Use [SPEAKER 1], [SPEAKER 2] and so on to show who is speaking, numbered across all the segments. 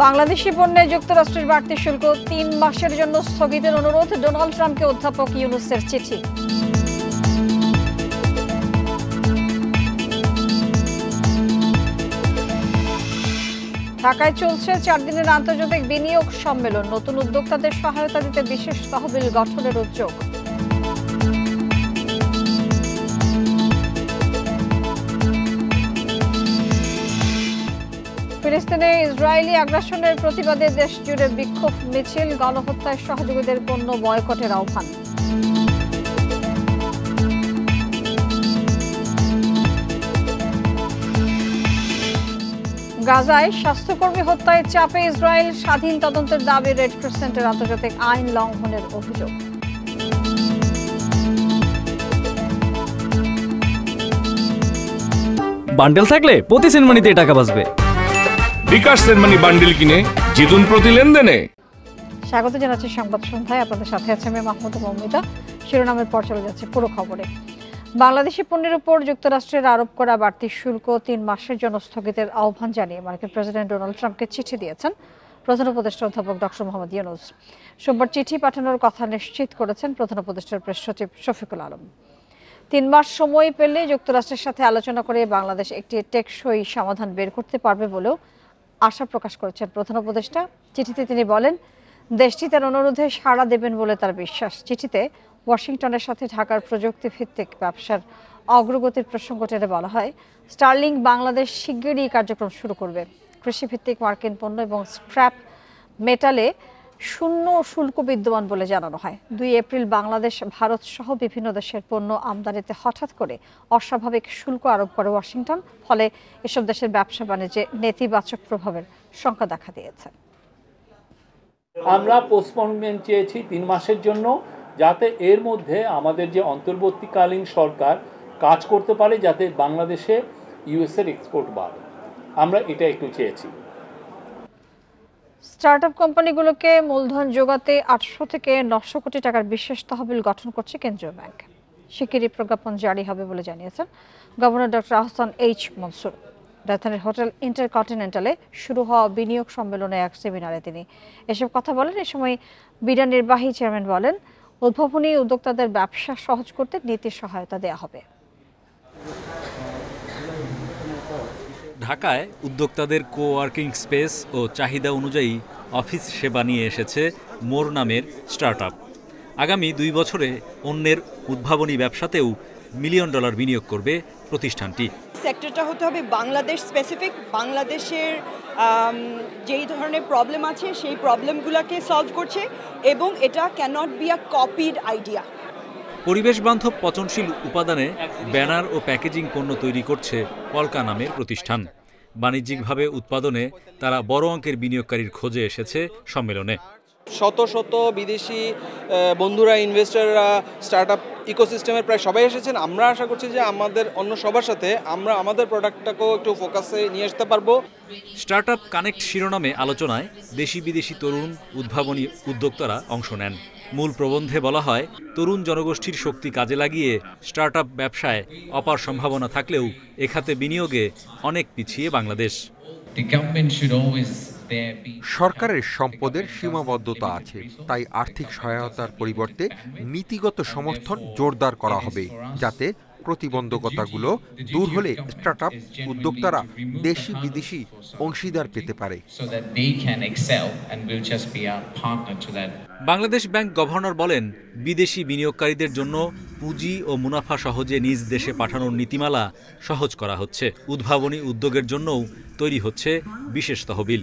[SPEAKER 1] বাংলাদেশি পণ্যে যুক্তরাষ্ট্রের বাড়তি শুল্ক ৩ মাসের জন্য স্থগিতের অনুরোধ ডোনাল্ড ট্রাম্পকে অধ্যাপক ইউনূসের চিঠি। ঢাকায় চলছে 4 দিনের আন্তর্জাতিক বিনিয়োগ সম্মেলন। নতুন উদ্যোক্তাদের সহায়তা দিতে বিশেষ তহবিল গঠনের উদ্যোগ। ফিলিস্তিনে ইসরায়েলি আগ্রাসনের প্রতিবাদে দেশ জুড়ে বিক্ষোভ মিছিল, গণহত্যায় সহযোগীদের পণ্য বয়কটের আহ্বান। গাজায় স্বাস্থ্যকর্মী হত্যায় চাপে ইসরায়েল, স্বাধীন তদন্তের দাবি রেড ক্রিসেন্টের। আন্তর্জাতিক আইন লঙ্ঘনের অভিযোগ।
[SPEAKER 2] বান্ডেল থাকলে প্রতি সেনমানিতে টাকা বাঁচবে।
[SPEAKER 3] বিকাশ সেনমানি বান্ডেল কিনে জিতুন প্রতি লেনদেনে।
[SPEAKER 1] স্বাগত জানাচ্ছি সংবাদ সন্ধ্যায়, আপনাদের সাথে আছে আমি মাহমুদা মৌমিতা। শিরোনামের পর চলে যাচ্ছে পুরো খবরে। বাংলাদেশি পণ্যের উপর যুক্তরাষ্ট্রের আরোপ করা বাড়তি শুল্ক 3 মাসের জন্য স্থগিতের আহ্বান জানিয়ে মার্কিন প্রেসিডেন্ট ডোনাল্ড ট্রাম্পকে চিঠি দিয়েছেন প্রধান উপদেষ্টা অধ্যাপক ডক্টর মোহাম্মদ ইউনূস। সোমবার চিঠি পাঠানোর কথা নিশ্চিত করেছেন প্রধান উপদেষ্টার প্রেস সচিব শফিকুল আলম। 3 মাস সময় পেলে যুক্তরাষ্ট্রের সাথে আলোচনা করে বাংলাদেশ একটি টেকসই সমাধান বের করতে পারবে বলেও আশা প্রকাশ করেছেন প্রধান উপদেষ্টা। চিঠিতে তিনি বলেন, দেশটি তার অনুরোধে সাড়া দেবেন বলে তার বিশ্বাস। চিঠিতে ওয়াশিংটনের সাথে ঢাকার প্রযুক্তি ভিত্তিক ব্যবসার অগ্রগতির প্রসঙ্গ টেনে বলা হয়, স্টার্লিং বাংলাদেশ শিগগিরই কার্যক্রম শুরু করবে। কৃষিভিত্তিক মার্কিন পণ্য এবং স্ক্র্যাপ মেটালে শূন্য শুল্ক বিদ্যমান বলে জানানো হয়। 2 এপ্রিল বাংলাদেশ, ভারত সহ বিভিন্ন দেশের পণ্য আমদানিতে হঠাৎ করে অস্বাভাবিক শুল্ক আরোপ করে ওয়াশিংটন। ফলে এসব দেশের ব্যবসা বাণিজ্যে নেতিবাচক প্রভাবের শঙ্কা দেখা দিয়েছে।
[SPEAKER 4] আমরা পোস্টপোনমেন্ট চেয়েছি 3 মাসের জন্য, যাতে এর মধ্যে আমাদের যে অন্তর্বর্তীকালীন সরকার কাজ করতে পারে, যাতে বাংলাদেশে ইউএসের এক্সপোর্ট বাড়ে। আমরা এটা একটু চেয়েছি।
[SPEAKER 1] স্টার্টআপ কোম্পানিগুলোকে মূলধন যোগাতে 800 থেকে 900 কোটি টাকার বিশেষ তহবিল গঠন করছে কেন্দ্রীয় ব্যাংক। শিগগিরই প্রজ্ঞাপন জারি হবে বলে জানিয়েছেন governor doctor Ahsan H Mansur. রাজধানীর হোটেল ইন্টারকন্টিনেন্টালে শুরু হওয়া বিনিয়োগ সম্মেলনে এক সেমিনারে তিনি এসব কথা বলেন। এ সময় বিডা নির্বাহী চেয়ারম্যান বলেন, উদ্ভাবনী উদ্যোক্তাদের ব্যবসা সহজ করতে নীতি সহায়তা দেওয়া হবে।
[SPEAKER 2] ঢাকায় উদ্যোক্তাদের কোওয়ার্কিং স্পেস ও চাহিদা অনুযায়ী অফিস সেবা নিয়ে এসেছে মোর নামের স্টার্টআপ। আগামী 2 বছরে অন্যের উদ্ভাবনী ব্যবসাতেও $1 মিলিয়ন বিনিয়োগ করবে প্রতিষ্ঠানটি।
[SPEAKER 5] সেক্টরটা হতে হবে বাংলাদেশ স্পেসিফিক, বাংলাদেশের যেই ধরনের প্রবলেম আছে সেই প্রবলেমগুলোকে সলভ করছে, এবং এটা cannot be a copied idea.
[SPEAKER 2] পরিবেশ বান্ধব পচনশীল উপাদানে ব্যানার ও প্যাকেজিং পণ্য তৈরি করছে পলকা নামের প্রতিষ্ঠান। বাণিজ্যিকভাবে উৎপাদনে তারা বড় অঙ্কের বিনিয়োগকারীর খোঁজে এসেছে সম্মেলনে।
[SPEAKER 6] শত শত বিদেশি বন্ধুরা, ইনভেস্টররা, স্টার্টআপ ইকোসিস্টেমের প্রায় সবাই এসেছেন। আমরা আশা করছি যে আমাদের অন্য সবার সাথে আমরা আমাদের প্রোডাক্টটাকেও একটু ফোকাসে নিয়ে আসতে পারবো।
[SPEAKER 2] স্টার্টআপ কানেক্ট শিরোনামে আলোচনায় দেশি বিদেশি তরুণ উদ্ভাবনী উদ্যোক্তারা অংশ নেন। মূল প্রবন্ধে বলা হয়, তরুণ জনগোষ্ঠীর শক্তি কাজে লাগিয়ে স্টার্টআপ ব্যবসায় অপার সম্ভাবনা থাকলেও এ খাতে বিনিয়োগে অনেক পিছিয়ে বাংলাদেশ।
[SPEAKER 7] সরকারের সম্পদের সীমাবদ্ধতা আছে, তাই আর্থিক সহায়তার পরিবর্তে নীতিগত সমর্থন জোরদার করা হবে, যাতে প্রতিবন্ধকতাগুলো দূর হলে স্টার্টআপ উদ্যোক্তারা দেশি বিদেশি অংশীদার পেতে পারে।
[SPEAKER 2] বাংলাদেশ ব্যাংক গভর্নর বলেন, বিদেশি বিনিয়োগকারীদের জন্য পুঁজি ও মুনাফা সহজে নিজ দেশে পাঠানোর নীতিমালা সহজ করা হচ্ছে। উদ্ভাবনী উদ্যোগের জন্যও তৈরি হচ্ছে বিশেষ তহবিল।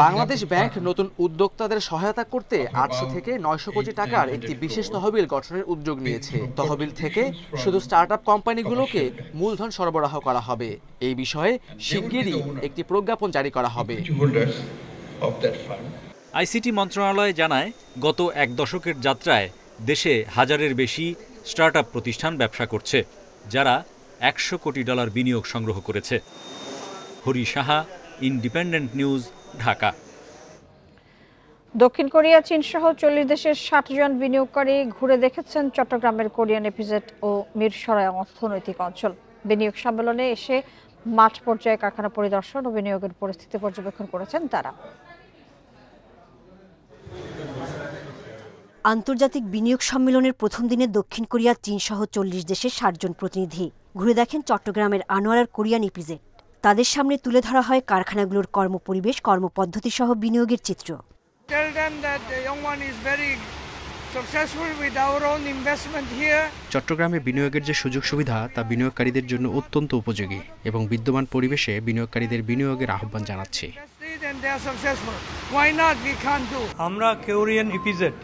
[SPEAKER 8] বাংলাদেশ ব্যাংক নতুন উদ্যোক্তাদের সহায়তা করতে 800 থেকে 900 কোটি টাকার একটি বিশেষ তহবিল গঠনের উদ্যোগ নিয়েছে। তহবিল থেকে শুধু স্টার্টআপ কোম্পানিগুলোকে মূলধন সরবরাহ করা হবে। এই বিষয়ে শিগগিরই একটি প্রজ্ঞাপন জারি করা হবে।
[SPEAKER 2] আইসিটি মন্ত্রণালয় জানায়, গত 1 দশকের যাত্রায় দেশে 1000-এর বেশি স্টার্টআপ প্রতিষ্ঠান ব্যবসা করছে, যারা $100 কোটি বিনিয়োগ সংগ্রহ করেছে। Hari Saha, independent news, Dhaka.
[SPEAKER 1] দক্ষিণ কোরিয়া, চীন সহ 40 দেশের 60 জন বিনিয়োগকারী ঘুরে দেখেছেন চট্টগ্রামের কোরিয়ান এপিজেড ও মিরসরাই অর্থনৈতিক অঞ্চল। বিনিয়োগ সম্মেলনে এসে মাঠ পর্যায়ে কারখানা পরিদর্শন ও বিনিয়োগের পরিস্থিতি পর্যবেক্ষণ করেছেন তারা।
[SPEAKER 9] আন্তর্জাতিক বিনিয়োগ সম্মেলনের প্রথম দিনে দক্ষিণ কোরিয়া, চীন সহ 40 দেশের 60 জন প্রতিনিধি ঘুরে দেখেন চট্টগ্রামের আনোয়ারার কোরিয়ান ইপিজেড। তাদের সামনে তুলে ধরা হয় কারখানাগুলোর কর্মপরিবেশ, কর্মপদ্ধতি সহ বিনিয়োগের চিত্র।
[SPEAKER 10] চট্টগ্রামে বিনিয়োগের যে সুযোগ সুবিধা তা বিনিয়োগকারীদের জন্য অত্যন্ত উপযোগী এবং বিদ্যমান পরিবেশে বিনিয়োগকারীদের বিনিয়োগের আহ্বান জানাচ্ছি।
[SPEAKER 11] আমরা কোরিয়ান ইপিজেড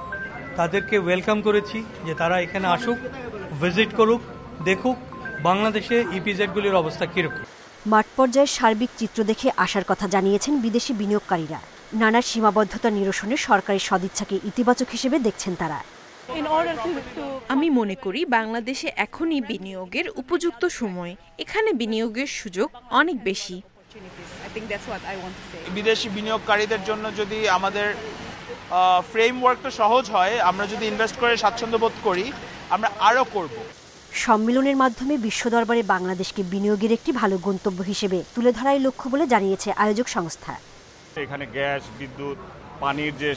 [SPEAKER 11] তাদেরকে ওয়েলকাম করেছি যে তারা এখানে আসুক, ভিজিট করুক, দেখুক বাংলাদেশে ইপিজেডগুলির অবস্থা কীরকম।
[SPEAKER 9] মাঠ পর্যায়ে সার্বিক চিত্র দেখে আসার কথা জানিয়েছেন বিদেশি বিনিয়োগকারীরা। নানা সীমাবদ্ধতা নিরসনে সরকারি সদিচ্ছাকে ইতিবাচক হিসেবে দেখছেন তারা।
[SPEAKER 12] আমি মনে করি বাংলাদেশে এখনই বিনিয়োগের উপযুক্ত সময়। এখানে বিনিয়োগের সুযোগ অনেক বেশি।
[SPEAKER 13] বিদেশি বিনিয়োগকারীদের জন্য যদি আমাদের ফ্রেমওয়ার্কটা সহজ হয়, আমরা যদি ইনভেস্ট করে স্বাচ্ছন্দ্য বোধ করি, আমরা আরও করব।
[SPEAKER 9] সম্মেলনের মাধ্যমে বিশ্ব দরবারে বাংলাদেশকে বিনিয়োগের একটি ভালো গন্তব্য হিসেবে তুলে ধরাই লক্ষ্য বলে জানিয়েছে আয়োজক সংস্থা।
[SPEAKER 14] এখানে গ্যাস, বিদ্যুৎ, পানির যে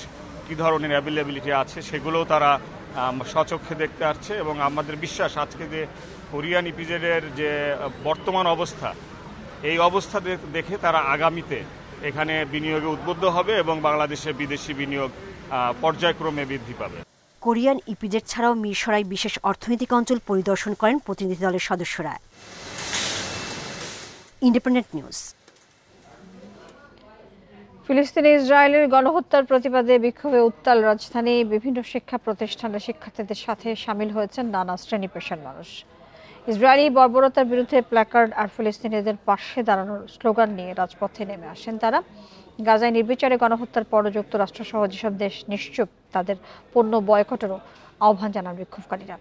[SPEAKER 14] কী ধরনের অ্যাভেলেবিলিটি আছে সেগুলোও তারা স্বচক্ষে দেখতে আসছে এবং আমাদের বিশ্বাস আজকে যে কোরিয়ান ইপিজেডের যে বর্তমান অবস্থা, এই অবস্থা দেখে তারা আগামীতে এখানে বিনিয়োগে উদ্বুদ্ধ হবে এবং বাংলাদেশে বিদেশি বিনিয়োগ পর্যায়ক্রমে বৃদ্ধি পাবে।
[SPEAKER 9] কোরিয়ান ইপিজেড ছাড়াও মিরসরাই বিশেষ অর্থনৈতিক অঞ্চল পরিদর্শন করেন প্রতিনিধি দলের সদস্যরা। Independent news.
[SPEAKER 1] ফিলিস্তিনে ইসরায়েলের গণহত্যার প্রতিবাদে বিক্ষোভে উত্তাল রাজধানী। বিভিন্ন শিক্ষা প্রতিষ্ঠানের শিক্ষার্থীদের সাথে সামিল হয়েছেন নানা শ্রেণী পেশার মানুষ। ইসরায়েলি বর্বরতার বিরুদ্ধে প্ল্যাকার্ড আর ফিলিস্তিনিদের পাশে দাঁড়ানোর স্লোগান নিয়ে রাজপথে নেমে আসেন তারা। গাজায় নির্বিচারে গণহত্যার পর যুক্তরাষ্ট্র সহ যেসব দেশ নিশ্চুপ, তাদের পণ্য বয়কটেরও আহ্বান জানান বিক্ষোভকারীরা।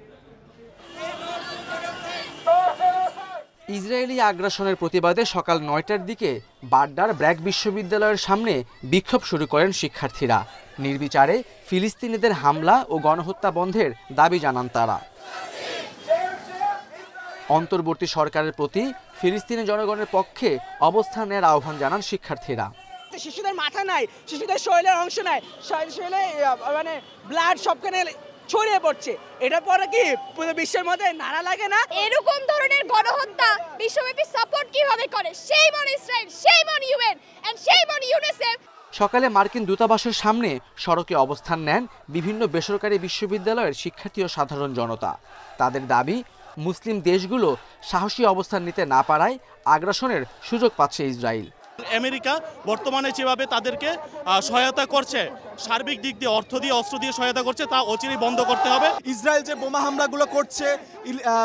[SPEAKER 8] ইসরায়েলি আগ্রাসনের প্রতিবাদে সকাল 9টার দিকে বাড্ডার ব্র্যাক বিশ্ববিদ্যালয়ের সামনে বিক্ষোভ শুরু করেন শিক্ষার্থীরা। নির্বিচারে ফিলিস্তিনিদের হামলা ও গণহত্যা বন্ধের দাবি জানান তারা। অন্তর্বর্তী সরকারের প্রতি ফিলিস্তিনি জনগণের পক্ষে অবস্থান নেওয়ার আহ্বান জানান শিক্ষার্থীরা।
[SPEAKER 15] শিশুদের মাথা নাই, শিশুদের শরীরের অংশ নাই, শরীরে মানে ব্লাড সবখানে ছড়িয়ে পড়ছে। এটা পরে কি পুরো বিশ্বের মধ্যে নাড়া লাগে না?
[SPEAKER 16] এরকম ধরনের গণহত্যা বিশ্বব্যাপী সাপোর্ট কিভাবে করে? সেই মন ইসরায়েল, সেই মন ইউএন এন্ড সেই মন ইউনিসেফ।
[SPEAKER 8] সকালে মার্কিন দূতাবাসের সামনে সড়কে অবস্থান নেন বিভিন্ন বেসরকারি বিশ্ববিদ্যালয়ের শিক্ষার্থী ও সাধারণ জনতা। তাদের দাবি, মুসলিম দেশগুলো সাহসী অবস্থান নিতে না পারায় আগ্রাসনের সুযোগ পাচ্ছে ইসরায়েল।
[SPEAKER 17] আমেরিকা বর্তমানে যেভাবে তাদেরকে সহায়তা করছে, সার্বিক দিক দিয়ে অর্থ দিয়ে, অস্ত্র দিয়ে সহায়তা করছে, তা অচিরেই বন্ধ করতে হবে।
[SPEAKER 18] ইসরায়েল যে বোমা হামলাগুলো করছে,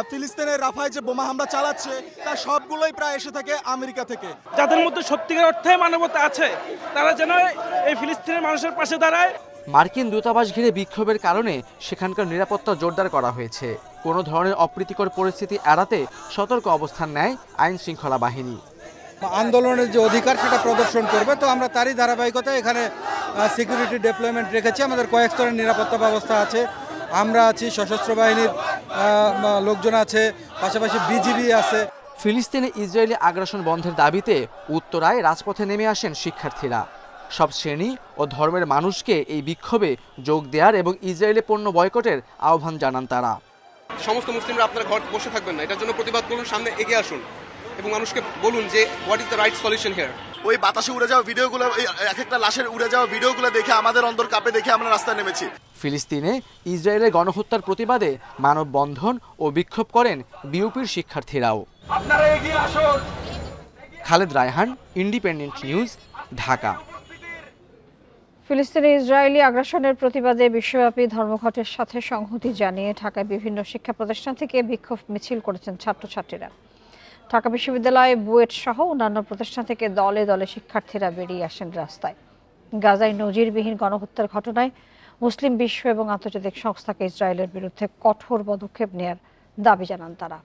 [SPEAKER 18] ফিলিস্তিনের রাফায় যে বোমা হামলা চালাচ্ছে, তার সবগুলোই প্রায় এসে থাকে আমেরিকা থেকে।
[SPEAKER 19] যাদের মধ্যে সত্যিকার অর্থে মানবতা আছে, তারা যেন এই ফিলিস্তিনের মানুষের পাশে দাঁড়ায়।
[SPEAKER 8] মার্কিন দূতাবাস ঘিরে বিক্ষোভের কারণে সেখানকার নিরাপত্তা জোরদার করা হয়েছে। কোনো ধরনের অপ্রীতিকর পরিস্থিতি এড়াতে সতর্ক অবস্থান নেয় আইন শৃঙ্খলা বাহিনী।
[SPEAKER 20] আন্দোলনের যে অধিকার সেটা প্রদর্শন করবে, তো আমরা তারই ধারাবাহিকতায় এখানে সিকিউরিটি ডিপ্লয়মেন্ট রেখেছি। আমাদের কয়েক স্তরের নিরাপত্তা ব্যবস্থা আছে। আমরা আছি, সশস্ত্র বাহিনীর লোকজন আছে, পাশাপাশি বিজিবি আছে।
[SPEAKER 8] ফিলিস্তিনে ইসরায়েলি আগ্রাসন বন্ধের দাবিতে উত্তরায় রাজপথে নেমে আসেন শিক্ষার্থীরা। সব শ্রেণী ও ধর্মের মানুষকে এই বিক্ষোভে যোগ দেওয়ার এবং ইসরায়েলি পণ্য বয়কটের আহ্বান জানান তারা।
[SPEAKER 21] সমস্ত মুসলিমরা আপনারা ঘর বসে থাকবেন না, এটার জন্য প্রতিবাদ করুন, সামনে এগিয়ে আসুন এবং মানুষকে বলুন যে what is the right solution here.
[SPEAKER 22] ওই বাতাসে উড়ে যাওয়া ভিডিওগুলো, এক একটা লাশের উড়ে যাওয়া ভিডিওগুলো দেখে আমাদের অন্তর কাঁপে, দেখে আমরা রাস্তায় নেমেছি।
[SPEAKER 8] ফিলিস্তিনে ইসরায়েলের গণহত্যার প্রতিবাদে মানববন্ধন ও বিক্ষোভ করেন বিউপির শিক্ষার্থীরাও।
[SPEAKER 18] আপনারা এগিয়ে আসুন।
[SPEAKER 8] Khaled Raihan, independent news, Dhaka.
[SPEAKER 1] ফিলিস্তিনে ইসরায়েলি আগ্রাসনের প্রতিবাদে বিশ্বব্যাপী ধর্মঘটের সাথে সংহতি জানিয়ে ঢাকায় বিভিন্ন শিক্ষা প্রতিষ্ঠান থেকে বিক্ষোভ মিছিল করেছেন ছাত্রছাত্রীরা। ঢাকা বিশ্ববিদ্যালয়, বুয়েট সহ অন্যান্য প্রতিষ্ঠান থেকে দলে দলে শিক্ষার্থীরা বেরিয়ে আসেন রাস্তায়। গাজায় নজিরবিহীন গণহত্যার ঘটনায় মুসলিম বিশ্ব এবং আন্তর্জাতিক সংস্থাকে ইসরায়েলের বিরুদ্ধে কঠোর পদক্ষেপ নেয়ার দাবি জানান তারা।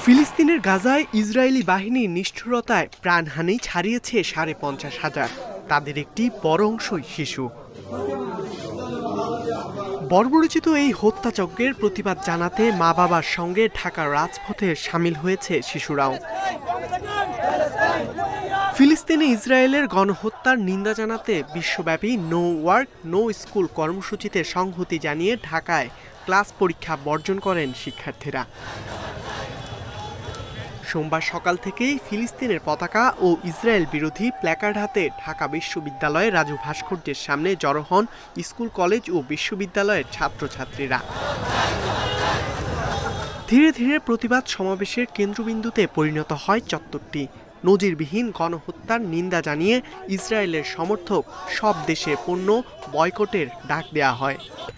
[SPEAKER 23] ফিলিস্তিনের গাজায় ইসরায়েলি বাহিনীর নিষ্ঠুরতায় প্রাণহানি ছাড়িয়েছে ৫৫,০০০। তাদের একটি বড় অংশই শিশু। বর্বরোচিত এই হত্যাযজ্ঞের প্রতিবাদ জানাতে মা বাবার সঙ্গে ঢাকার রাজপথে সামিল হয়েছে শিশুরাও। ফিলিস্তিনে ইসরায়েলের গণহত্যার নিন্দা জানাতে বিশ্বব্যাপী নো ওয়ার্ক নো স্কুল কর্মসূচিতে সংহতি জানিয়ে ঢাকায় ক্লাস পরীক্ষা বর্জন করেন শিক্ষার্থীরা। সোমবার সকাল থেকেই ফিলিস্তিনের পতাকা ও ইসরায়েল বিরোধী প্ল্যাকার্ড হাতে ঢাকা বিশ্ববিদ্যালয়ের রাজু ভাস্কর্যের সামনে জড়ো হন স্কুল কলেজ ও বিশ্ববিদ্যালয়ের ছাত্রছাত্রীরা। ধীরে ধীরে প্রতিবাদ সমাবেশের কেন্দ্রবিন্দুতে পরিণত হয় চত্বরটি। নজিরবিহীন গণহত্যার নিন্দা জানিয়ে ইসরায়েলের সমর্থক সব দেশে পণ্য বয়কটের ডাক দেয়া হয়।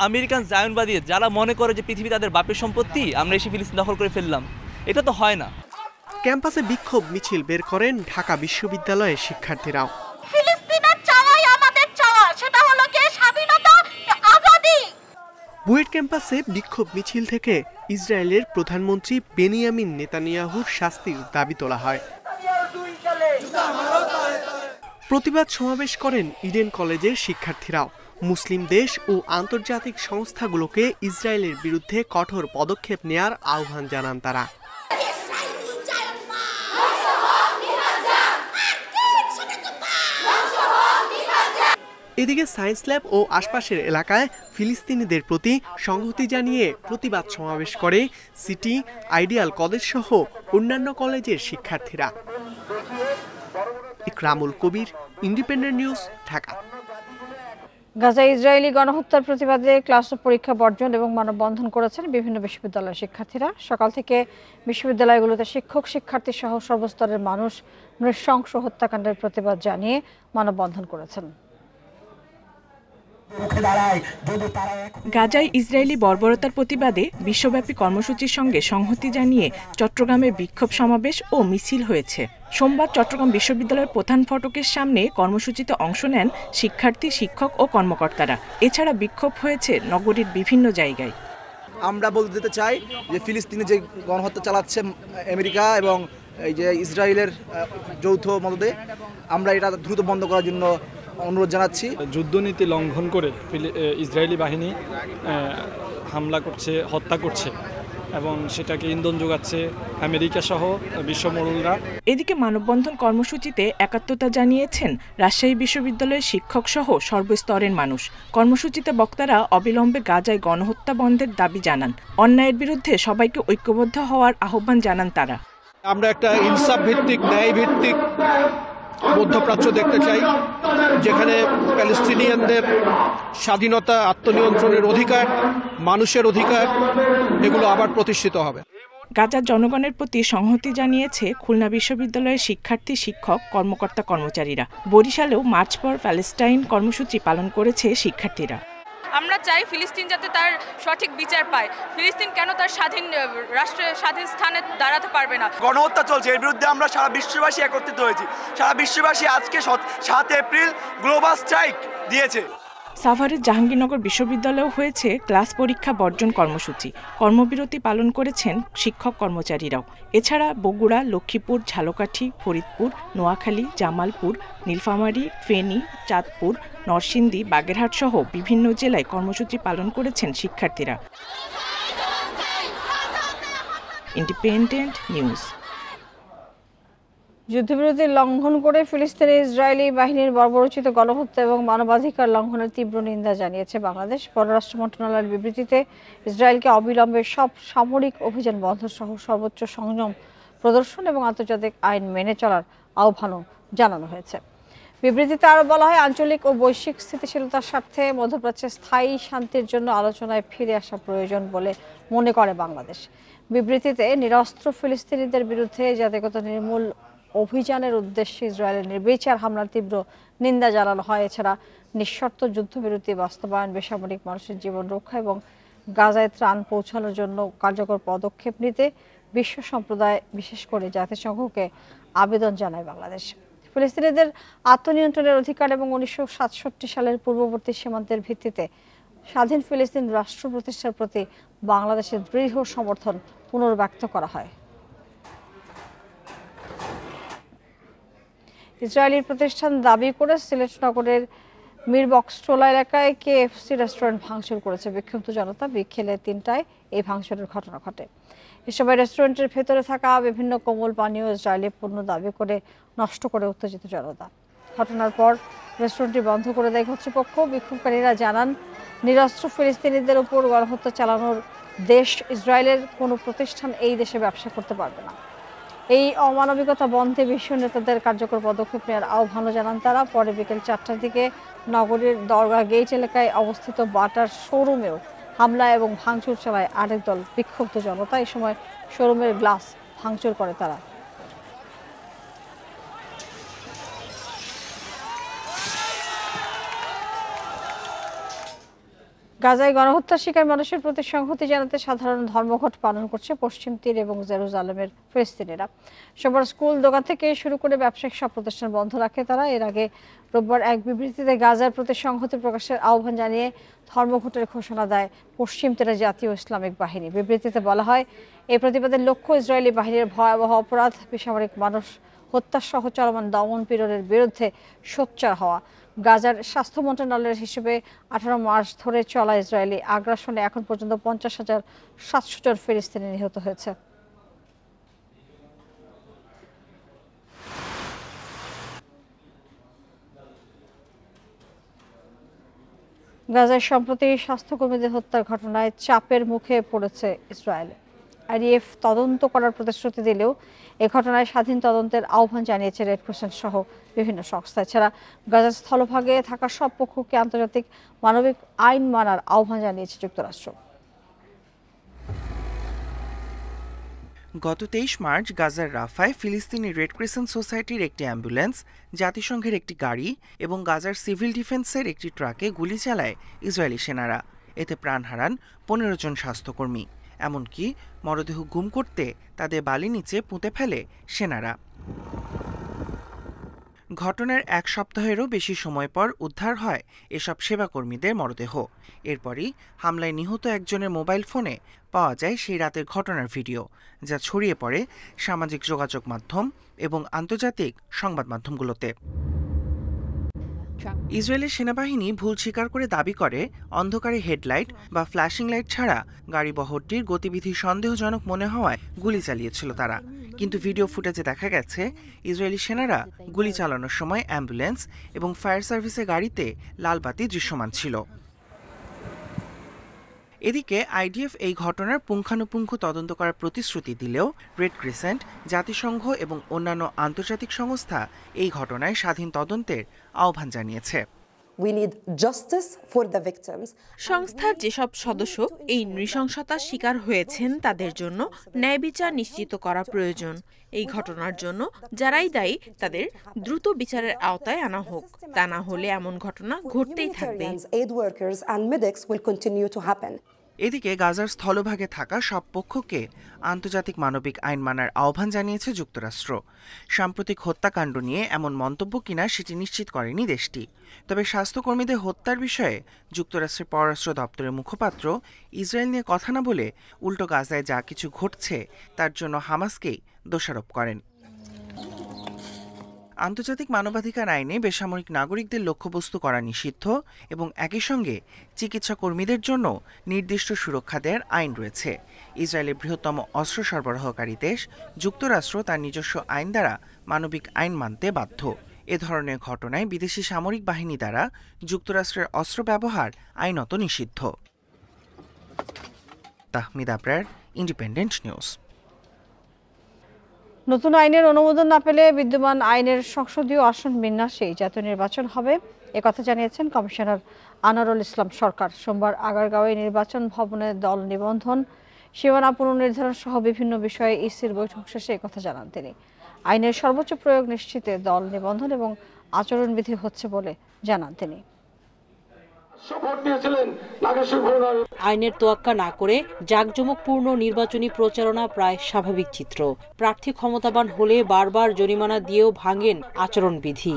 [SPEAKER 3] আমেরিকান জায়নবাদী যারা মনে করে যে পৃথিবী তাদের বাপের সম্পত্তি, আমরা এসে ফিলিস্তিন দখল করে ফেললাম, এটা তো হয় না।
[SPEAKER 23] ক্যাম্পাসে বিক্ষোভ মিছিল বের করেন ঢাকা বিশ্ববিদ্যালয়ের শিক্ষার্থীরাও।
[SPEAKER 4] ফিলিস্তিনের চাওয়াই আমাদের চাওয়া, সেটা হলো কি স্বাধীনতা, আজাদি।
[SPEAKER 23] বুয়েট ক্যাম্পাসে বিক্ষোভ মিছিল থেকে ইসরায়েলের প্রধানমন্ত্রী বেনিয়ামিন নেতানিয়াহুর শাস্তির দাবি তোলা হয়। প্রতিবাদ সমাবেশ করেন ইডেন কলেজের শিক্ষার্থীরাও। মুসলিম দেশ ও আন্তর্জাতিক সংস্থাগুলোকে ইসরায়েলের বিরুদ্ধে কঠোর পদক্ষেপ নেয়ার আহ্বান জানান তারা। এদিকে সায়েন্স ল্যাব ও আশপাশের এলাকায় ফিলিস্তিনিদের প্রতি সংহতি জানিয়ে প্রতিবাদ সমাবেশ করে সিটি, আইডিয়াল কলেজ সহ অন্যান্য কলেজের শিক্ষার্থীরা। ইকরামুল কবির, ইন্ডিপেন্ডেন্ট নিউজ, ঢাকা।
[SPEAKER 1] গাজায় ইসরায়েলি গণহত্যার প্রতিবাদে ক্লাস ও পরীক্ষা বর্জন এবং মানববন্ধন করেছেন বিভিন্ন বিশ্ববিদ্যালয়ের শিক্ষার্থীরা। সকাল থেকে বিশ্ববিদ্যালয়গুলোতে শিক্ষক, শিক্ষার্থী সহ সর্বস্তরের মানুষ নৃশংস হত্যাকাণ্ডের প্রতিবাদ জানিয়ে মানববন্ধন করেছেন।
[SPEAKER 12] গাজায় ইসরায়েলি বর্বরতার প্রতিবাদে বিশ্বব্যাপী কর্মসূচির সঙ্গে সংহতি জানিয়ে চট্টগ্রামে বিক্ষোভ সমাবেশ ও মিছিল হয়েছে। সোমবার চট্টগ্রাম বিশ্ববিদ্যালয়ের প্রধান ফটকের সামনে কর্মসূচিতে অংশ নেন শিক্ষার্থী, শিক্ষক ও কর্মকর্তারা। এছাড়া বিক্ষোভ হয়েছে নগরীর বিভিন্ন জায়গায়।
[SPEAKER 5] আমরা বলতে চাই যে ফিলিস্তিনে যে গণহত্যা চালাচ্ছে আমেরিকা এবং এই যে ইসরায়েলের যৌথ মদদে, আমরা এটা দ্রুত বন্ধ করার জন্য অনুরোধ জানাচ্ছি।
[SPEAKER 24] যুদ্ধনীতি লঙ্ঘন করে ইসরায়েলি বাহিনী হামলা করছে, হত্যা করছে এবং সেটাকে ইন্ধন যোগাচ্ছে আমেরিকা সহ বিশ্বমোড়লরা।
[SPEAKER 12] এদিকে মানববন্ধন কর্মসূচিতে একাত্মতা জানিয়েছেন রাজশাহী বিশ্ববিদ্যালয়ের শিক্ষক সহ সর্বস্তরের মানুষ। কর্মসূচিতে বক্তারা অবিলম্বে গাজায় গণহত্যা বন্ধের দাবি জানান। অন্যায়ের বিরুদ্ধে সবাইকে ঐক্যবদ্ধ হওয়ার আহ্বান জানান তারা।
[SPEAKER 25] আমরা একটা ইনসাফ ভিত্তিক, ন্যায় ভিত্তিক মধ্যপ্রাচ্য দেখতে চাই, যেখানে প্যালেস্টিনিয়ানদের স্বাধীনতা, আত্মনিয়ন্ত্রণের অধিকার, মানুষের অধিকার, এগুলো আবার প্রতিষ্ঠিত হবে।
[SPEAKER 12] গাজার জনগণের প্রতি সংহতি জানিয়েছে খুলনা বিশ্ববিদ্যালয়ের শিক্ষার্থী, শিক্ষক, কর্মকর্তা, কর্মচারীরা। বরিশালেও মার্চ ফর প্যালেস্টাইন কর্মসূচি পালন করেছে শিক্ষার্থীরা।
[SPEAKER 26] আমরা চাই ফিলিস্তিন যাতে তার সঠিক বিচার পায়। ফিলিস্তিন কেন তার স্বাধীন রাষ্ট্রের স্বাধীন স্থানে দাঁড়াতে পারবে না?
[SPEAKER 27] গণহত্যা চলছে, এর বিরুদ্ধে আমরা সারা বিশ্ববাসী একত্রিত হয়েছি। সারা বিশ্ববাসী আজকে 7 এপ্রিল গ্লোবাল স্ট্রাইক দিয়েছে।
[SPEAKER 12] সাভারের জাহাঙ্গীরনগর বিশ্ববিদ্যালয়েও হয়েছে ক্লাস পরীক্ষা বর্জন কর্মসূচি। কর্মবিরতি পালন করেছেন শিক্ষক, কর্মচারীরাও। এছাড়া বগুড়া, লক্ষ্মীপুর, ঝালকাঠি, ফরিদপুর, নোয়াখালী, জামালপুর, নীলফামারী, ফেনী, চাঁদপুর, নরসিংদী, বাগেরহাট সহ বিভিন্ন জেলায় কর্মসূচি পালন করেছেন শিক্ষার্থীরা। Independent news.
[SPEAKER 1] যুদ্ধবিরতি লঙ্ঘন করে ফিলিস্তিনে ইসরায়েলি বাহিনীর বর্বরোচিত গণহত্যা এবং মানবাধিকার লঙ্ঘনের তীব্র নিন্দা জানিয়েছে বাংলাদেশ। পররাষ্ট্র মন্ত্রণালয়ের বিবৃতিতে ইসরায়েলকে অবিলম্বে সব সামরিক অভিযান বন্ধ সহ সর্বোচ্চ সংযম প্রদর্শন এবং আন্তর্জাতিক আইন মেনে চলার আহ্বানও জানানো হয়েছে। বিবৃতিতে আরও বলা হয়, আঞ্চলিক ও বৈশ্বিক স্থিতিশীলতার স্বার্থে মধ্যপ্রাচ্যে স্থায়ী শান্তির জন্য আলোচনায় ফিরে আসা প্রয়োজন বলে মনে করে বাংলাদেশ। বিবৃতিতে নিরস্ত্র ফিলিস্তিনিদের বিরুদ্ধে জাতিগত নির্মূল অভিযানের উদ্দেশ্যে ইসরায়েলের নির্বিচার হামলার তীব্র নিন্দা জানানো হয়। এছাড়া নিঃশর্ত যুদ্ধবিরতি বাস্তবায়ন, বেসামরিক মানুষের জীবন রক্ষা এবং গাজায় ত্রাণ পৌঁছানোর জন্য কার্যকর পদক্ষেপ নিতে বিশ্ব সম্প্রদায়, বিশেষ করে জাতিসংঘকে আবেদন জানায় বাংলাদেশ। ফিলিস্তিনিদের আত্মনিয়ন্ত্রণের অধিকার এবং 1967 সালের পূর্ববর্তী সীমান্তের ভিত্তিতে স্বাধীন ফিলিস্তিন রাষ্ট্র প্রতিষ্ঠার প্রতি বাংলাদেশের দৃঢ় সমর্থন পুনর্ব্যক্ত করা হয়। ইসরায়েলি প্রতিষ্ঠান দাবি করে সিলেট নগরের মিরবক্সটোলা এলাকায় KFC রেস্টুরেন্ট ভাঙচুর করেছে বিক্ষুব্ধ জনতা। বিকেলে 3টায় এই ভাঙচুরের ঘটনা ঘটে। এ সময় রেস্টুরেন্টের ভেতরে থাকা বিভিন্ন কোমল পানীয় ইসরায়েলি পণ্য দাবি করে নষ্ট করে উত্তেজিত জনতা। ঘটনার পর রেস্টুরেন্টটি বন্ধ করে দেয় কর্তৃপক্ষ। বিক্ষোভকারীরা জানান, নিরস্ত্র ফিলিস্তিনিদের উপর গণহত্যা চালানোর দেশ ইসরায়েলের কোনো প্রতিষ্ঠান এই দেশে ব্যবসা করতে পারবে না। এই অমানবিকতা বন্ধে বিশ্ব নেতাদের কার্যকর পদক্ষেপ নেওয়ার আহ্বানও জানান তারা। পরে বিকেল 4টার দিকে নগরীর দরগা গেট এলাকায় অবস্থিত বাটার শোরুমেও হামলা এবং ভাঙচুর চালায় আরেক দল বিক্ষুব্ধ জনতা। এই সময় শোরুমের গ্লাস ভাঙচুর করে তারা। গাজায় গণহত্যার শিকার মানুষের প্রতি সংহতি জানাতে সাধারণ ধর্মঘট পালন করছে পশ্চিম তীর এবং জেরুজালেমের ফিলিস্তিনিরা। সোমবার স্কুল, দোকান থেকে শুরু করে ব্যবসায়িক সব প্রতিষ্ঠান বন্ধ রাখে তারা। এর আগে রোববার এক বিবৃতিতে গাজার প্রতি সংহতি প্রকাশের আহ্বান জানিয়ে ধর্মঘটের ঘোষণা দেয় পশ্চিম তীরের জাতীয় ইসলামিক বাহিনী। বিবৃতিতে বলা হয়, এই প্রতিবাদের লক্ষ্য ইসরায়েলি বাহিনীর ভয়াবহ অপরাধ, বেসামরিক মানুষ হত্যা সহ চলমান দমন পীড়নের বিরুদ্ধে সোচ্চার হওয়া। গাজার স্বাস্থ্য মন্ত্রণালয়ের হিসেবে 18 মাস ধরে চলা ইসরায়েলি আগ্রাসনে এখন পর্যন্ত 50,700 জন ফিলিস্তিনি নিহত হয়েছে। গাজায় সম্প্রতি স্বাস্থ্যকর্মীদের হত্যার ঘটনায় চাপের মুখে পড়েছে ইসরায়েল। IDF তদন্ত করার প্রতিশ্রুতি দিলেও এ ঘটনায় স্বাধীন তদন্তের আহ্বান জানিয়েছে রেড ক্রিসেন্ট সহ বিভিন্ন সংস্থা। এছাড়া গাজার স্থলভাগে থাকা সব পক্ষকে আন্তর্জাতিক মানবিক আইন মানার আহ্বান জানিয়েছে যুক্তরাষ্ট্র।
[SPEAKER 2] গত 23 মার্চ গাজার রাফায় ফিলিস্তিনি রেড ক্রিসেন্ট সোসাইটির একটি অ্যাম্বুলেন্স, জাতিসংঘের একটি গাড়ি এবং গাজার সিভিল ডিফেন্সের একটি ট্রাকে গুলি চালায় ইসরায়েলি সেনারা। এতে প্রাণ হারান 15 জন স্বাস্থ্যকর্মী। এমনকি মরদেহ গুম করতে তাদের বালি নিচে পুঁতে ফেলে সেনারা। ঘটনার এক সপ্তাহেরও বেশি সময় পর উদ্ধার হয় এসব সেবাকর্মীদের মরদেহ। এরপরই হামলায় নিহত একজনের মোবাইল ফোনে পাওয়া যায় সেই রাতের ঘটনার ভিডিও, যা ছড়িয়ে পড়ে সামাজিক যোগাযোগ মাধ্যম এবং আন্তর্জাতিক সংবাদ মাধ্যমগুলোতে। ইসরায়েলের সেনাবাহিনী ভুল স্বীকার করে দাবি করে, অন্ধকারে হেডলাইট বা ফ্ল্যাশিং লাইট ছাড়া গাড়িবহরটির গতিবিধি সন্দেহজনক মনে হওয়ায় গুলি চালিয়েছিল তারা। কিন্তু ভিডিও ফুটেজে দেখা গেছে ইসরায়েলি সেনারা গুলি চালানোর সময় অ্যাম্বুলেন্স এবং ফায়ার সার্ভিসের গাড়িতে লাল বাতি দৃশ্যমান ছিল। এদিকে IDF এই ঘটনার পুঙ্খানুপুঙ্খ তদন্ত করার প্রতিশ্রুতি দিলেও রেড ক্রিসেন্ট, জাতিসংঘ এবং অন্যান্য আন্তর্জাতিক সংস্থা এই ঘটনায় স্বাধীন তদন্তের আহ্বান জানিয়েছে।
[SPEAKER 12] সংস্থার যেসব সদস্য এই নৃশংসতার শিকার হয়েছেন তাদের জন্য ন্যায় বিচার নিশ্চিত করা প্রয়োজন। এই ঘটনার জন্য যারাই দায়ী তাদের দ্রুত বিচারের আওতায় আনা হোক। তা না হলে এমন ঘটনা ঘটতেই থাকবে।
[SPEAKER 2] এদিকে গাজার স্থলভাগে থাকা সব পক্ষকে আন্তর্জাতিক মানবিক আইন মানার আহ্বান জানিয়েছে যুক্তরাষ্ট্র। সাম্প্রতিক হত্যাকাণ্ড নিয়ে এমন মন্তব্য কিনা সেটি নিশ্চিত করেনি দেশটি। তবে স্বাস্থ্যকর্মীদের হত্যার বিষয়ে যুক্তরাষ্ট্রের পররাষ্ট্র দপ্তরের মুখপাত্র ইসরায়েল নিয়ে কথা না বলে উল্টো গাজায় যা কিছু ঘটছে তার জন্য হামাসকেই দোষারোপ করেন। আন্তর্জাতিক মানবাধিকার আইনে বেসামরিক নাগরিকদের লক্ষ্যবস্তু করা নিষিদ্ধ এবং একই সঙ্গে চিকিৎসা কর্মীদের জন্য নির্দিষ্ট সুরক্ষা দেওয়ার আইন রয়েছে। ইসরায়েলের বৃহত্তম অস্ত্র সরবরাহকারী দেশ যুক্তরাষ্ট্র তার নিজস্ব আইন দ্বারা মানবিক আইন মানতে বাধ্য। এ ধরনের ঘটনায় বিদেশি সামরিক বাহিনী দ্বারা যুক্তরাষ্ট্রের অস্ত্র ব্যবহার আইনত নিষিদ্ধ। Tahmid Abrar, independent news.
[SPEAKER 1] নতুন আইনের অনুমোদন না পেলে বিদ্যমান আইনের সংসদীয় আসন বিন্যাসেই জাতীয় নির্বাচন হবে, একথা জানিয়েছেন কমিশনার আনোয়ারুল ইসলাম সরকার। সোমবার আগারগাঁওয়ে নির্বাচন ভবনে দল নিবন্ধন, সীমানা পুনর্নির্ধারণ সহ বিভিন্ন বিষয়ে ইসির বৈঠক শেষে একথা জানান তিনি। আইনের সর্বোচ্চ প্রয়োগ নিশ্চিতে দল নিবন্ধন এবং আচরণবিধি হচ্ছে বলে জানান তিনি।
[SPEAKER 6] আইনের তোয়াক্কা না করে জাঁকজমকপূর্ণ নির্বাচনী প্রচারণা প্রায় স্বাভাবিক চিত্র। প্রার্থী ক্ষমতাবান হলে বারবার জরিমানা দিয়েও ভাঙেন আচরণবিধি।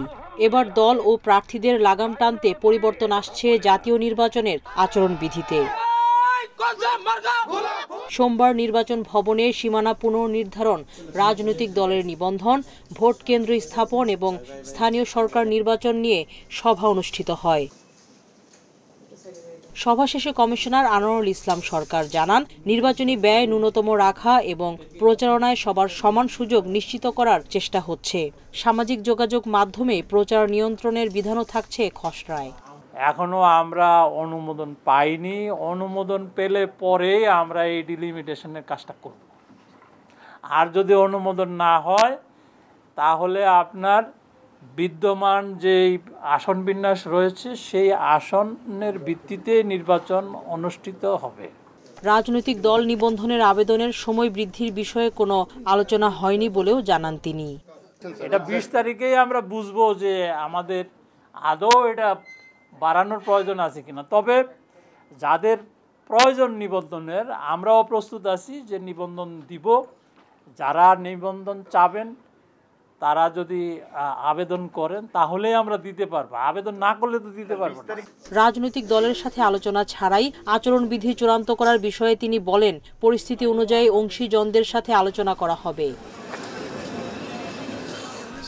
[SPEAKER 6] এবার দল ও প্রার্থীদের লাগাম টানতে পরিবর্তন আসছে জাতীয় নির্বাচনের আচরণবিধিতে। সোমবার নির্বাচন ভবনে সীমানা পুনর্নির্ধারণ, রাজনৈতিক দলের নিবন্ধন, ভোট কেন্দ্র স্থাপন এবং স্থানীয় সরকার নির্বাচন নিয়ে সভা অনুষ্ঠিত হয়। সভা শেষে কমিশনার আনোয়ারুল ইসলাম সরকার জানান, নির্বাচনী ব্যয় ন্যূনতম রাখা এবং প্রচারণায় সবার সমান সুযোগ নিশ্চিত করার চেষ্টা হচ্ছে। সামাজিক যোগাযোগ মাধ্যমে প্রচার নিয়ন্ত্রণের বিধানও থাকছে খসড়ায়।
[SPEAKER 7] এখনো আমরা অনুমোদন পাইনি, অনুমোদন পেলে পরে আমরা এই ডিলিমিটেশনের কাজটা করব। আর যদি অনুমোদন না হয় তাহলে আপনার বিদ্যমান যে আসন বিন্যাস রয়েছে সেই আসনের ভিত্তিতে নির্বাচন অনুষ্ঠিত হবে।
[SPEAKER 6] রাজনৈতিক দল নিবন্ধনের আবেদনের সময় বৃদ্ধির বিষয়ে কোনো আলোচনা হয়নি বলেও জানান তিনি।
[SPEAKER 7] এটা 20 তারিখেই আমরা বুঝবো যে আমাদের আদৌ এটা বাড়ানোর প্রয়োজন আছে কিনা। তবে যাদের প্রয়োজন নিবন্ধনের আমরাও প্রস্তুত আছি যে নিবন্ধন দিব। যারা নিবন্ধন চাবেন তারা যদি আবেদন করেন তাহলেই আমরা দিতে পারবো, আবেদন না করলে তো দিতে পারবো না।
[SPEAKER 6] রাজনৈতিক দলের সাথে আলোচনা ছাড়াই আচরণবিধি চূড়ান্ত করার বিষয়ে তিনি বলেন, পরিস্থিতি অনুযায়ী অংশীজনদের সাথে আলোচনা করা হবে।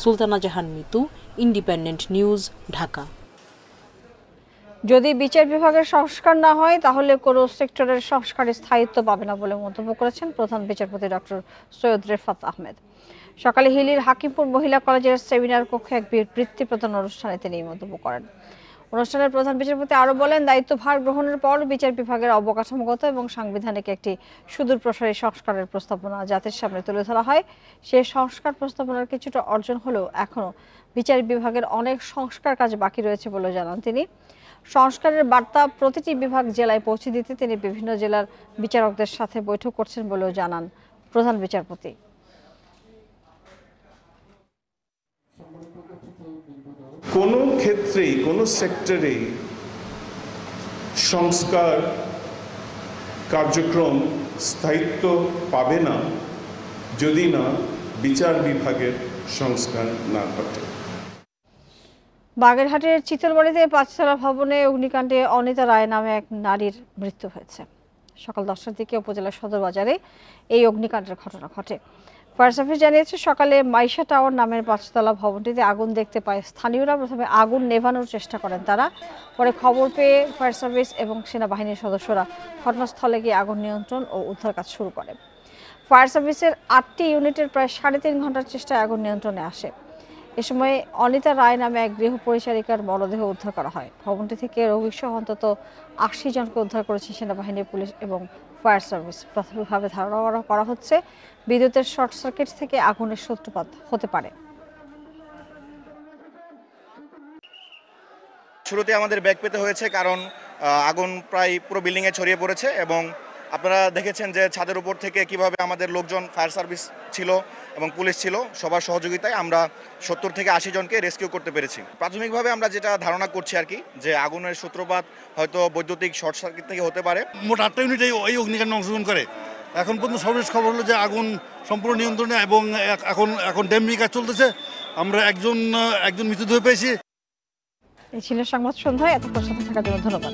[SPEAKER 6] সুলতানা জাহান মিতু, ইন্ডিপেন্ডেন্ট নিউজ, ঢাকা।
[SPEAKER 1] যদি বিচার বিভাগের সংস্কার না হয় তাহলে কোনো সেক্টরের সংস্কারের স্থায়িত্ব পাবে না বলে মন্তব্য করেছেন প্রধান বিচারপতি ডক্টর সৈয়দ রেফাত আহমেদ। সকালে হিলির হাকিমপুর মহিলা কলেজের সেমিনার কক্ষে এক বৃত্তি প্রদান অনুষ্ঠানে তিনি এই মন্তব্য করেন। অনুষ্ঠানের প্রধান বিচারপতি আরও বলেন, দায়িত্বভার গ্রহণের পর বিচার বিভাগের অবকাঠামোগত এবং সাংবিধানিক একটি সুদূর প্রসারী সংস্কারের প্রস্তাবনা জাতির সামনে তুলে ধরা হয়। সেই সংস্কার প্রস্তাবনার কিছুটা অর্জন হলেও এখনও বিচার বিভাগের অনেক সংস্কার কাজ বাকি রয়েছে বলে জানান তিনি। সংস্কারের বার্তা প্রতিটি বিভাগ জেলায় পৌঁছে দিতে তিনি বিভিন্ন জেলার বিচারকদের সাথে বৈঠক করছেন বলেও জানান প্রধান বিচারপতি।
[SPEAKER 9] কোনো ক্ষেত্রেই কোনো সেক্টরেই সংস্কার কার্যক্রম স্থায়িত্ব পাবে না যদি না বিচার বিভাগের সংস্কার না ঘটে।
[SPEAKER 1] বাগেরহাটের চিতলমারীতে 5তলা ভবনে অগ্নিকাণ্ডে অনিতা রায় নামে এক নারীর মৃত্যু হয়েছে। সকাল 10টার দিকে উপজেলা সদর বাজারে এই অগ্নিকাণ্ডের ঘটনা ঘটে। ফায়ার সার্ভিস জানিয়েছে, সকালে মাইশা টাওয়ার নামের 5তলা ভবনটিতে আগুন দেখতে পায় স্থানীয়রা। প্রথমে আগুন নেভানোর চেষ্টা করেন তারা, পরে খবর পেয়ে ফায়ার সার্ভিস এবং সেনাবাহিনীর সদস্যরা ঘটনাস্থলে গিয়ে আগুন নিয়ন্ত্রণ ও উদ্ধার কাজ শুরু করে। ফায়ার সার্ভিসের 8টি ইউনিটের প্রায় 3.5 ঘন্টার চেষ্টায় আগুন নিয়ন্ত্রণে আসে। এ সময় অনিতা রায় নামে এক গৃহ পরিচারিকার মরদেহ উদ্ধার করা হয়। ভবনটি থেকে রোগীসহ অন্তত 80 জনকে উদ্ধার করেছে সেনাবাহিনী, পুলিশ এবং ফায়ার সার্ভিস। প্রাথমিকভাবে ধারণা করা হচ্ছে বিদ্যুতের শর্ট সার্কিট থেকে আগুনের সূত্রপাত হতে পারে।
[SPEAKER 10] শুরুতে আমাদের ব্যাগ পেতে হয়েছে, কারণ আগুন প্রায় পুরো বিল্ডিংয়ে ছড়িয়ে পড়েছে এবং আপনারা দেখেছেন যে ছাদের উপর থেকে কিভাবে আমাদের লোকজন, ফায়ার সার্ভিস ছিল এবং পুলিশ ছিল, সবার সহযোগিতায় আমরা 70 থেকে 80 জনকে রেস্কিউ করতে পেরেছি। প্রাথমিকভাবে আমরা যেটা ধারণা করছি আর কি, যে আগুনের সূত্রপাত হয়তো বৈদ্যুতিক শর্ট সার্কিট থেকে হতে পারে।
[SPEAKER 11] মোট 8টা ইউনিট এই অগ্নিকাণ্ডে অংশগ্রহণ করে। এখন পর্যন্ত সর্বশেষ খবর হলো যে আগুন সম্পূর্ণ নিয়ন্ত্রণে এবং এখন ড্যামের কাজ চলতেছে। আমরা একজন মৃতদেহ পেয়েছি।
[SPEAKER 1] এই ছিল সংবাদ সন্ধ্যায়। এতক্ষণ সাথে থাকার জন্য ধন্যবাদ।